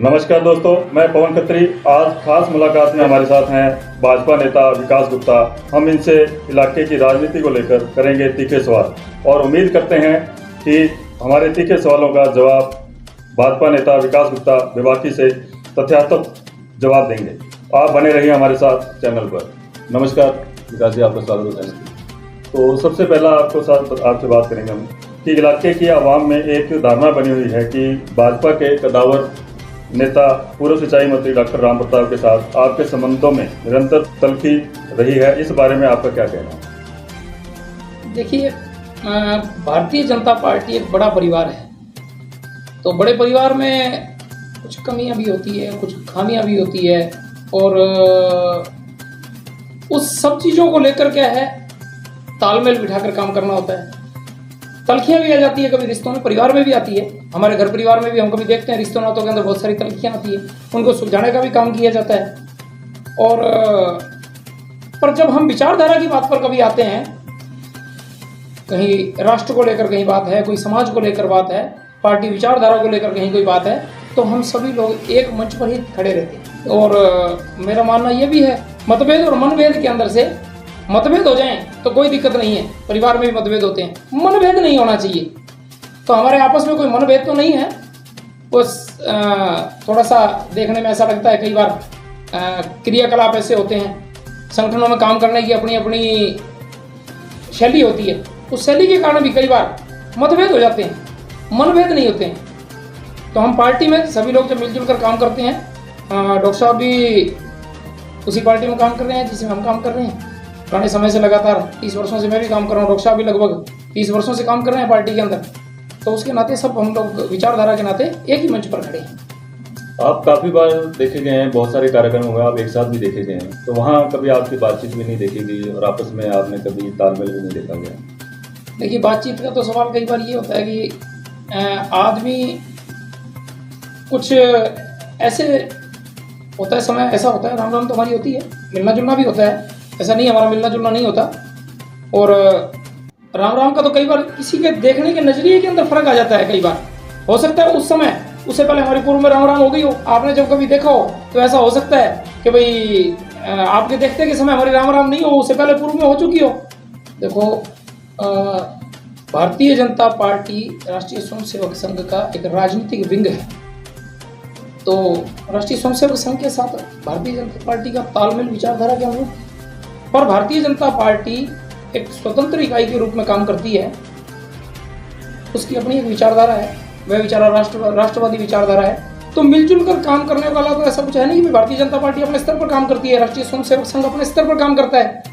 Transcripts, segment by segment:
नमस्कार दोस्तों, मैं पवन खत्री। आज खास मुलाकात में हमारे साथ हैं भाजपा नेता विकास गुप्ता। हम इनसे इलाके की राजनीति को लेकर करेंगे तीखे सवाल और उम्मीद करते हैं कि हमारे तीखे सवालों का जवाब भाजपा नेता विकास गुप्ता बेबाकी से तथ्यात्मक जवाब देंगे। आप बने रहिए हमारे साथ चैनल पर। नमस्कार विकास जी, आपका स्वागत है चैनल पर। तो सबसे पहला आपसे बात करेंगे हम कि इलाके की आवाम में एक धारणा बनी हुई है कि भाजपा के कदावर नेता पूर्व सिंचाई मंत्री डॉक्टर राम प्रताप के साथ आपके संबंधों में निरंतर तल्खी रही है। इस बारे में आपका क्या कहना है? देखिए, भारतीय जनता पार्टी एक बड़ा परिवार है। तो बड़े परिवार में कुछ कमियां भी होती है, कुछ खामियां भी होती है और उस सब चीज़ों को लेकर क्या है, तालमेल बिठाकर काम करना होता है। तल्खियां भी आ जाती है कभी रिश्तों में, परिवार में भी आती है। हमारे घर परिवार में भी हम कभी देखते हैं रिश्तों नातों के अंदर बहुत सारी तल्खियां आती है, उनको सुलझाने का भी काम किया जाता है। और पर जब हम विचारधारा की बात पर कभी आते हैं, कहीं राष्ट्र को लेकर कहीं बात है, कोई समाज को लेकर बात है, पार्टी विचारधारा को लेकर कहीं कोई बात है, तो हम सभी लोग एक मंच पर ही खड़े रहते हैं। और मेरा मानना यह भी है, मतभेद और मनभेद के अंदर से मतभेद हो जाएं तो कोई दिक्कत नहीं है। परिवार में भी मतभेद होते हैं, मनभेद नहीं होना चाहिए। तो हमारे आपस में कोई मनभेद तो नहीं है। बस थोड़ा सा देखने में ऐसा लगता है, कई बार क्रियाकलाप ऐसे होते हैं, संगठनों में काम करने की अपनी अपनी शैली होती है, उस शैली के कारण भी कई बार मतभेद हो जाते हैं, मनभेद नहीं होते हैं। तो हम पार्टी में सभी लोग जब मिलजुल कर काम करते हैं, डॉक्टर साहब भी उसी पार्टी में काम कर रहे हैं जिसमें हम काम कर रहे हैं पुराने समय से, लगातार 30 वर्षों से मैं भी काम कर रहा हूँ, डॉक्टर साहब भी लगभग 30 वर्षों से काम कर रहे हैं पार्टी के अंदर। तो उसके नाते सब हम लोग विचारधारा के नाते एक ही मंच पर खड़े हैं। आप काफ़ी बार देखे गए हैं, बहुत सारे कार्यक्रम हुए, आप एक साथ भी देखे गए हैं, तो वहाँ कभी आपकी बातचीत भी नहीं देखी गई और आपस में आपने कभी तालमेल भी नहीं देखा गया? देखिए, बातचीत का तो सवाल कई बार ये होता है कि आदमी कुछ ऐसे होता है, समय ऐसा होता है, राम राम तो हमारी होती है, मिलना जुलना भी होता है, ऐसा नहीं हमारा मिलना जुलना नहीं होता। और राम राम का तो कई बार किसी के देखने के नजरिए के अंदर फर्क आ जाता है। कई बार हो सकता है उस समय, उससे पहले हमारी पूर्व में राम राम हो गई हो, आपने जब कभी देखा हो तो ऐसा हो सकता है कि भाई आपके देखते के समय हमारी राम राम नहीं हो, उससे पहले पूर्व में हो चुकी हो। देखो, भारतीय जनता पार्टी राष्ट्रीय स्वयंसेवक संघ का एक राजनीतिक विंग है। तो राष्ट्रीय स्वयंसेवक संघ के साथ भारतीय जनता पार्टी का तालमेल विचारधारा के अनुरूप, पर भारतीय जनता पार्टी एक स्वतंत्र इकाई के रूप में काम करती है। उसकी अपनी एक विचारधारा है, वह विचारधारा राष्ट्रवादी विचारधारा है। तो मिलजुल कर काम करने वाला तो ऐसा कुछ है नहीं कि भारतीय जनता पार्टी अपने स्तर पर काम करती है, राष्ट्रीय स्वयंसेवक संघ अपने स्तर पर काम करता है।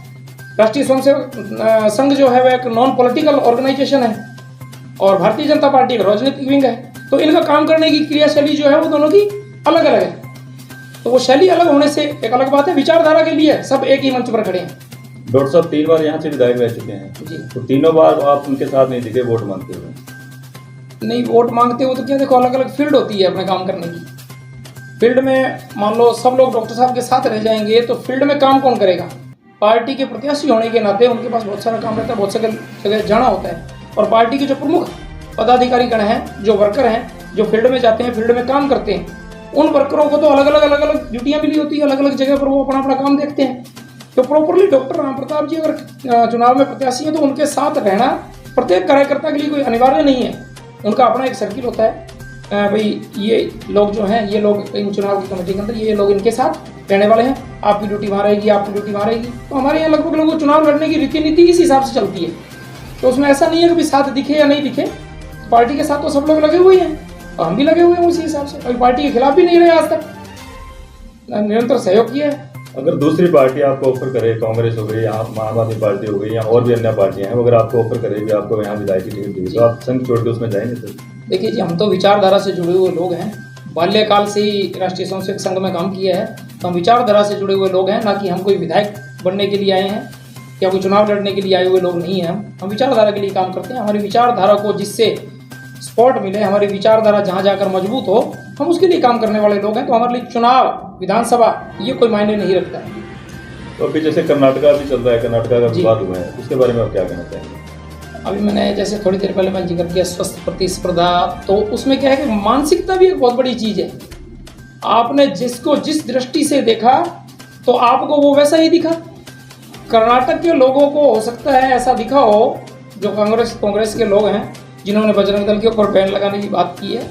राष्ट्रीय स्वयंसेवक संघ जो है वह एक नॉन पॉलिटिकल ऑर्गेनाइजेशन है और भारतीय जनता पार्टी एक राजनीतिक विंग है। तो इनका काम करने की क्रियाशैली जो है वो दोनों की अलग अलग है। तो वो शैली अलग होने से एक अलग बात है, विचारधारा के लिए सब एक ही मंच पर खड़े हैं। डॉक्टर साहब 3 बार यहाँ से विधायक रह चुके हैं जी। तो तीनों बार आप उनके साथ नहीं दिखे वोट मांगते हुए? नहीं, वोट मांगते हो तो क्या, देखो अलग अलग फील्ड होती है अपने काम करने की। फील्ड में मान लो सब लोग डॉक्टर साहब के साथ रह जाएंगे तो फील्ड में काम कौन करेगा? पार्टी के प्रत्याशी होने के नाते उनके पास बहुत सारा काम रहता है, बहुत सारे जगह जाना होता है। और पार्टी के जो प्रमुख पदाधिकारी गण हैं, जो वर्कर हैं, जो फील्ड में जाते हैं, फील्ड में काम करते हैं, उन वर्करों को तो अलग अलग ड्यूटियां मिली होती है, अलग अलग जगह पर वो अपना अपना काम देखते हैं। तो प्रॉपरली डॉक्टर राम प्रताप जी अगर चुनाव में प्रत्याशी हैं तो उनके साथ रहना प्रत्येक कार्यकर्ता के लिए कोई अनिवार्य नहीं है। उनका अपना एक सर्किल होता है, भाई ये लोग जो हैं, ये लोग इन चुनाव की कमेटी के अंदर ये लोग इनके साथ रहने वाले हैं, आपकी ड्यूटी वहाँ रहेगी, आपकी ड्यूटी वहाँ रहेगी। तो हमारे यहाँ लगभग लोगों को चुनाव लड़ने की रीति नीति इस हिसाब से चलती है। तो उसमें ऐसा नहीं है कि साथ दिखे या नहीं दिखे, पार्टी के साथ तो सब लोग लगे हुए हैं और हम भी लगे हुए हैं उसी हिसाब से। कभी पार्टी के खिलाफ भी नहीं रहे आज तक, निरंतर सहयोग किया है। अगर दूसरी पार्टी आपको ऑफर करे, कांग्रेस हो गई, यहाँ आम आदमी पार्टी हो गई या और भी अन्य पार्टियां हैं, अगर आपको ऑफर करेगी आपको यहाँ विधायक की टिकट दी तो आप संघ छोड़ के उसमें जाएंगे? तो देखिए जी, हम तो विचारधारा से जुड़े हुए लोग हैं, बाल्यकाल से ही राष्ट्रीय स्वयंसेवक संघ में काम किया है। तो हम विचारधारा से जुड़े हुए लोग हैं, ना कि हम कोई विधायक बनने के लिए आए हैं या कोई चुनाव लड़ने के लिए आए हुए लोग नहीं हैं। हम विचारधारा के लिए काम करते हैं। हमारी विचारधारा को जिससे सपोर्ट मिले, हमारी विचारधारा जहाँ जाकर मजबूत हो, हम उसके लिए काम करने वाले लोग हैं। तो हमारे लिए चुनाव, विधानसभा ये कोई मायने नहीं रखता है। तो अभी जैसे कर्नाटका भी चल रहा है, कर्नाटका का विवाद हुआ है, उसके बारे में आप क्या कहना चाहेंगे? अभी मैंने जैसे थोड़ी देर पहले मैं जिक्र किया स्वस्थ प्रतिस्पर्धा, तो उसमें क्या है कि मानसिकता भी एक बहुत बड़ी चीज़ है। आपने जिसको जिस दृष्टि से देखा तो आपको वो वैसा ही दिखा। कर्नाटक के लोगों को हो सकता है ऐसा दिखा हो, जो कांग्रेस के लोग हैं जिन्होंने बजरंग दल के ऊपर बैन लगाने की बात की है,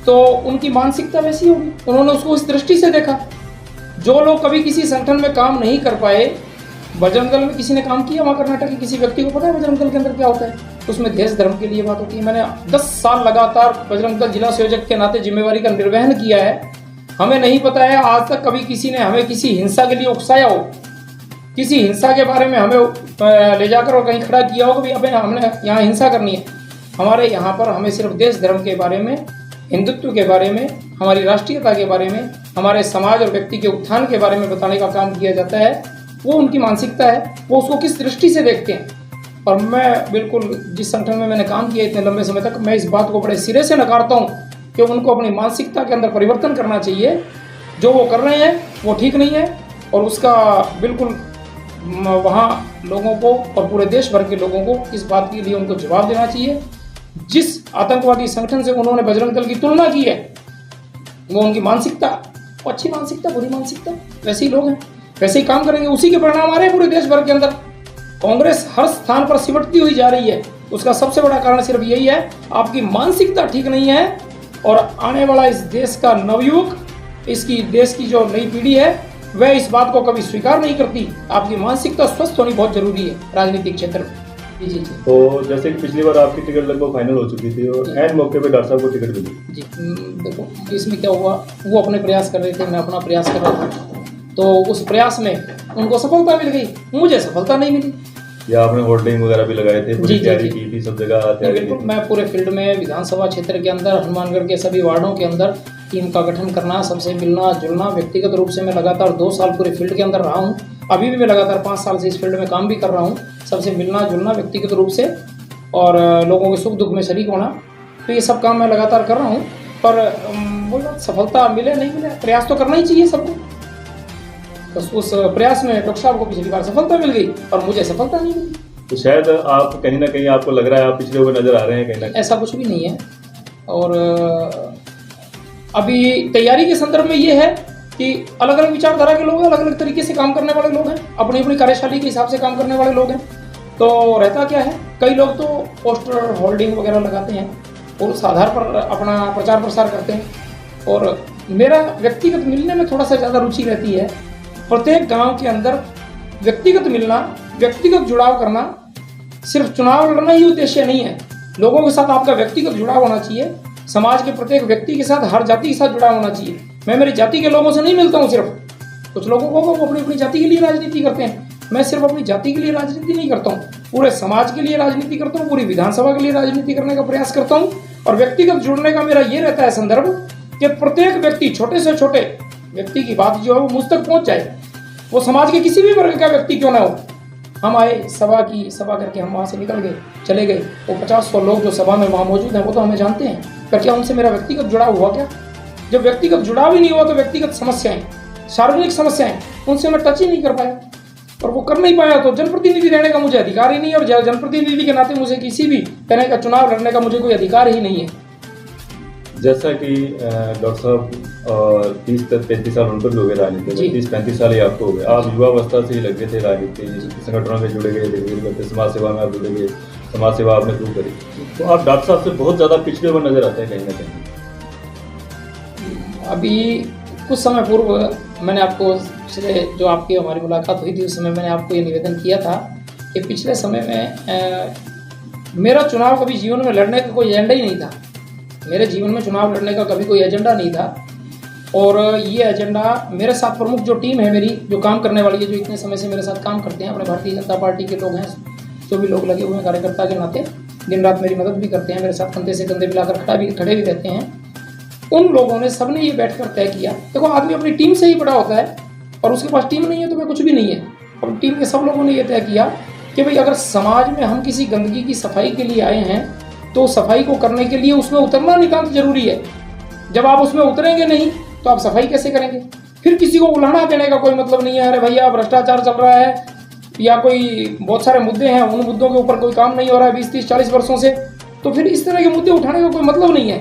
तो उनकी मानसिकता वैसी होगी, उन्होंने उसको इस दृष्टि से देखा। जो लोग कभी किसी संगठन में काम नहीं कर पाए, बजरंग दल में किसी ने काम किया, वहाँ कर्नाटक के किसी व्यक्ति को पता है बजरंग दल के अंदर क्या होता है? उसमें देश धर्म के लिए बात होती है। मैंने 10 साल लगातार बजरंग दल जिला संयोजक के नाते जिम्मेवारी का निर्वहन किया है। हमें नहीं पता है आज तक कभी किसी ने हमें किसी हिंसा के लिए उकसाया हो, किसी हिंसा के बारे में हमें ले जाकर और कहीं खड़ा किया हो कि भाई अब हमने यहाँ हिंसा करनी है। हमारे यहाँ पर हमें सिर्फ देश धर्म के बारे में, हिंदुत्व के बारे में, हमारी राष्ट्रीयता के बारे में, हमारे समाज और व्यक्ति के उत्थान के बारे में बताने का काम किया जाता है। वो उनकी मानसिकता है, वो उसको किस दृष्टि से देखते हैं। और मैं बिल्कुल जिस संगठन में मैंने काम किया इतने लंबे समय तक, मैं इस बात को बड़े सिरे से नकारता हूँ कि उनको अपनी मानसिकता के अंदर परिवर्तन करना चाहिए। जो वो कर रहे हैं वो ठीक नहीं है, और उसका बिल्कुल वहाँ लोगों को और पूरे देश भर के लोगों को इस बात के लिए उनको जवाब देना चाहिए। जिस आतंकवादी संगठन से उन्होंने बजरंग दल की तुलना की है, वो उनकी मानसिकता, अच्छी मानसिकता, बुरी मानसिकता, वैसे ही लोग हैं, वैसे ही काम करेंगे, उसी के परिणाम आ रहे हैं पूरे देश भर के अंदर। कांग्रेस हर स्थान पर सिमटती हुई जा रही है, उसका सबसे बड़ा कारण सिर्फ यही है, आपकी मानसिकता ठीक नहीं है। और आने वाला इस देश का नवयुवक, इसकी देश की जो नई पीढ़ी है, वह इस बात को कभी स्वीकार नहीं करती। आपकी मानसिकता स्वस्थ होनी बहुत जरूरी है राजनीतिक क्षेत्र में। जी। तो जैसे कि पिछली बार आपकी टिकट लगभग फाइनल हो चुकी थी और एंड मौके पे डॉक्टर साहब को टिकट मिली। जी, देखो इसमें क्या हुआ, वो अपने प्रयास कर रहे थे, मैं अपना प्रयास कर रहा था, तो उस प्रयास में उनको सफलता मिल गई, मुझे सफलता नहीं मिली। या आपने होर्डिंग वगैरह भी लगाए थे, पूरी तैयारी की थी, सब जगह तैयारी की थी। मैं पूरे फील्ड में विधानसभा क्षेत्र के अंदर, हनुमानगढ़ के सभी वार्डों के अंदर टीम का गठन करना, सबसे मिलना जुलना, व्यक्तिगत रूप से मैं लगातार 2 साल पूरे फील्ड के अंदर रहा हूँ। अभी भी मैं लगातार 5 साल से इस फील्ड में काम भी कर रहा हूँ। सबसे मिलना जुलना व्यक्तिगत रूप से, और लोगों के सुख दुख में शरीक होना, तो ये सब काम मैं लगातार कर रहा हूँ। पर बोला सफलता मिले नहीं मिले, प्रयास तो करना ही चाहिए सबको। तो उस प्रयास में डॉक्टर साहब को पिछली बार सफलता मिल गई और मुझे सफलता नहीं मिली। तो शायद आप कहीं ना कहीं आपको लग रहा है आप पिछले हुए नजर आ रहे हैं कहीं ना कहीं। ऐसा कुछ भी नहीं है। और अभी तैयारी के संदर्भ में ये है कि अलग अलग विचारधारा के लोग हैं, अलग अलग तरीके से काम करने वाले लोग हैं, अपनी अपनी कार्यशैली के हिसाब से काम करने वाले लोग हैं। तो रहता क्या है, कई लोग तो पोस्टर होल्डिंग वगैरह लगाते हैं और उस आधार पर अपना प्रचार प्रसार करते हैं। और मेरा व्यक्तिगत मिलने में थोड़ा सा ज़्यादा रुचि रहती है। प्रत्येक गांव के अंदर व्यक्तिगत मिलना, व्यक्तिगत जुड़ाव करना, सिर्फ चुनाव लड़ना ही उद्देश्य नहीं है। लोगों के साथ आपका व्यक्तिगत जुड़ाव होना चाहिए, समाज के प्रत्येक व्यक्ति के साथ, हर जाति के साथ जुड़ाव होना चाहिए। मैं मेरी जाति के लोगों से नहीं मिलता हूँ सिर्फ। कुछ लोगों को वो अपनी अपनी जाति के लिए राजनीति करते हैं, मैं सिर्फ अपनी जाति के लिए राजनीति नहीं करता हूँ, पूरे समाज के लिए राजनीति करता हूँ, पूरी विधानसभा के लिए राजनीति करने का प्रयास करता हूँ। और व्यक्तिगत जुड़ने का मेरा ये रहता है संदर्भ कि प्रत्येक व्यक्ति, छोटे से छोटे व्यक्ति की बात जो है वो मुझ तक पहुँच जाए, वो समाज के किसी भी वर्ग का व्यक्ति क्यों ना हो। हम आए, सभा करके हम वहाँ से निकल गए, चले गए, वो 50-100 लोग जो सभा में वहाँ मौजूद हैं वो तो हमें जानते हैं, पर क्या उनसे मेरा व्यक्तिगत जुड़ाव हुआ क्या? जब व्यक्तिगत जुड़ाव ही नहीं हुआ तो व्यक्तिगत समस्याएं, सार्वजनिक समस्याएं, उनसे मैं टच ही नहीं कर पाया। और वो कर नहीं पाया तो जनप्रतिनिधि रहने का मुझे अधिकार ही नहीं है, और जनप्रतिनिधि के नाते मुझे किसी भी तरह का चुनाव लड़ने का मुझे कोई अधिकार ही नहीं है। जैसा कि डॉक्टर साहब 30-35 साल उनको भी हो गए राजनीति में, 30-35 साल ही आपको हो गए। आप युवा अवस्था से ही लगे थे राजनीति संगठनों में जुड़े गए, धीरे धीरे समाज सेवा में आप जुड़े गए, समाज सेवा आपने शुरू करी। तो आप डॉक्टर साहब से बहुत ज़्यादा पिछड़े हुए नजर आते हैं कहीं ना कहीं। अभी कुछ समय पूर्व मैंने आपको पिछले जो आपकी हमारी मुलाकात हुई थी उस समय मैंने आपको ये निवेदन किया था कि पिछले समय में मेरा चुनाव कभी जीवन में लड़ने का कोई एजेंडा ही नहीं था। मेरे जीवन में चुनाव लड़ने का कभी कोई एजेंडा नहीं था। और ये एजेंडा मेरे साथ प्रमुख जो टीम है मेरी, जो काम करने वाली है, जो इतने समय से मेरे साथ काम करते हैं, अपने भारतीय जनता पार्टी के लोग हैं, जो भी लोग लगे हुए हैं कार्यकर्ता के नाते, दिन रात मेरी मदद भी करते हैं, मेरे साथ कंधे से कंधे मिलाकर खड़े भी रहते हैं। उन लोगों ने सबने ये बैठकर तय किया, देखो आदमी अपनी टीम से ही बड़ा होता है, और उसके पास टीम नहीं है तो वह कुछ भी नहीं है। और टीम के सब लोगों ने ये तय किया कि भाई अगर समाज में हम किसी गंदगी की सफाई के लिए आए हैं तो सफाई को करने के लिए उसमें उतरना नितांत जरूरी है। जब आप उसमें उतरेंगे नहीं तो आप सफाई कैसे करेंगे? फिर किसी को उलाहना देने का कोई मतलब नहीं है, अरे भैया भ्रष्टाचार चल रहा है या कोई बहुत सारे मुद्दे हैं, उन मुद्दों के ऊपर कोई काम नहीं हो रहा है 20-30-40 वर्षों से, तो फिर इस तरह के मुद्दे उठाने का कोई मतलब नहीं है।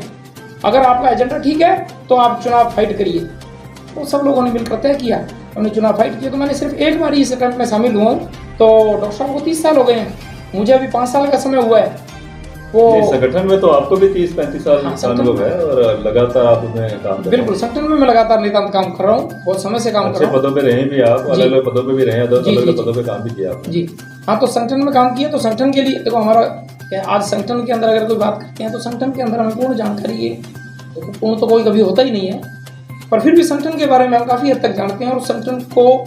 अगर आपका एजेंडा ठीक है तो आप चुनाव फाइट करिए। तो सब लोगों ने मिलकर तय किया, हमने चुनाव फाइट किया। तो मैंने सिर्फ एक बार ही इस अटेम्प्ट में शामिल हुआ हूँ। तो डॉक्टर साहब को 30 साल हो गए हैं, मुझे अभी 5 साल का समय हुआ है। वो संगठन में तो आपको भी 30-35 साल का अनुभव है और लगातार आप उसमें काम कर रहे हैं। बिल्कुल, संगठन में मैं लगातार नितांत काम कर रहा हूँ, बहुत समय से काम कर रहा हूँ। पदों पे रहे भी आप, अलग अलग पदों पे भी रहे, अलग पदों पे काम भी किया आपने। जी हाँ, तो संगठन में काम किया। तो संगठन के लिए देखो हमारा आज संगठन के अंदर अगर कोई बात करते हैं तो संगठन के अंदर हमें पूर्ण जानकारी है, तो पूर्ण तो कोई कभी होता ही नहीं है, पर फिर भी संगठन के बारे में हम काफ़ी हद तक जानते हैं। और संगठन को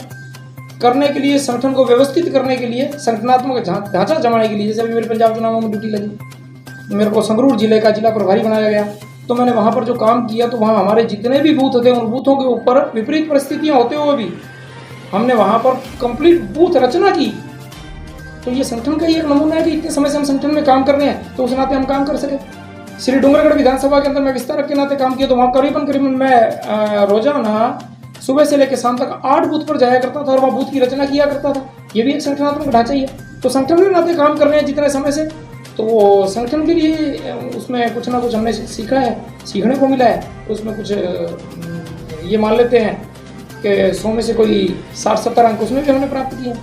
करने के लिए, संगठन को व्यवस्थित करने के लिए, संगठनात्मक ढांचा जमाने के लिए, जैसे अभी मेरे पंजाब चुनावों में ड्यूटी लगी, मेरे को संगरूर जिले का जिला प्रभारी बनाया गया। तो मैंने वहाँ पर जो काम किया, तो वहाँ हमारे जितने भी बूथ थे उन बूथों के ऊपर विपरीत परिस्थितियाँ होते हुए भी हमने वहाँ पर कंप्लीट बूथ रचना की। तो ये संगठन का ही एक नमूना है कि इतने समय से हम संगठन में काम कर रहे हैं, तो उस नाते हम काम कर सके। श्री डूंगरगढ़ विधानसभा के अंदर मैं विस्तारक के नाते काम किया, तो वहाँ करीबन मैं रोजाना सुबह से लेकर शाम तक 8 बूथ पर जाया करता था और वहाँ बूथ की रचना किया करता था। ये भी एक संगठनात्मक ढांचा ही है। तो संगठन के नाते काम कर रहे हैं जितने समय से, तो संगठन के लिए उसमें कुछ ना कुछ हमने सीखा है, सीखने को मिला है। उसमें कुछ ये मान लेते हैं कि 100 में से कोई 60-70 अंक उसमें भी हमने प्राप्त किए।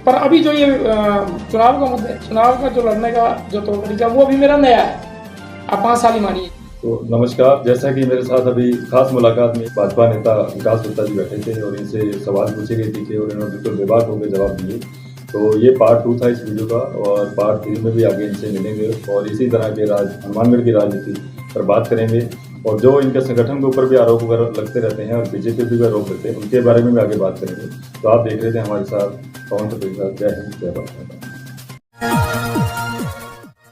पर अभी जो ये चुनाव का मुद्दा, चुनाव का जो लड़ने का जो तौर तरीका, वो अभी मेरा नया है। आप 5 साल ही मानिए। तो नमस्कार, जैसा कि मेरे साथ अभी खास मुलाकात में भाजपा नेता विकास गुप्ता जी बैठे थे और इनसे सवाल पूछे गए थे और इन्होंने बिल्कुल बेबाक होकर जवाब दिए। तो ये पार्ट 2 था इस वीडियो का, और पार्ट 3 में भी आगे इनसे मिलेंगे और इसी तरह के हनुमानगढ़ की राजनीति पर बात करेंगे। और जो इनके संगठन के ऊपर भी आरोप वगैरह लगते रहते हैं और बीजेपी भी आरोप करते हैं, उनके बारे में भी आगे बात करेंगे। तो आप देख रहे थे हमारे साथ पवन के साथ। जय हिंद, जय भारत।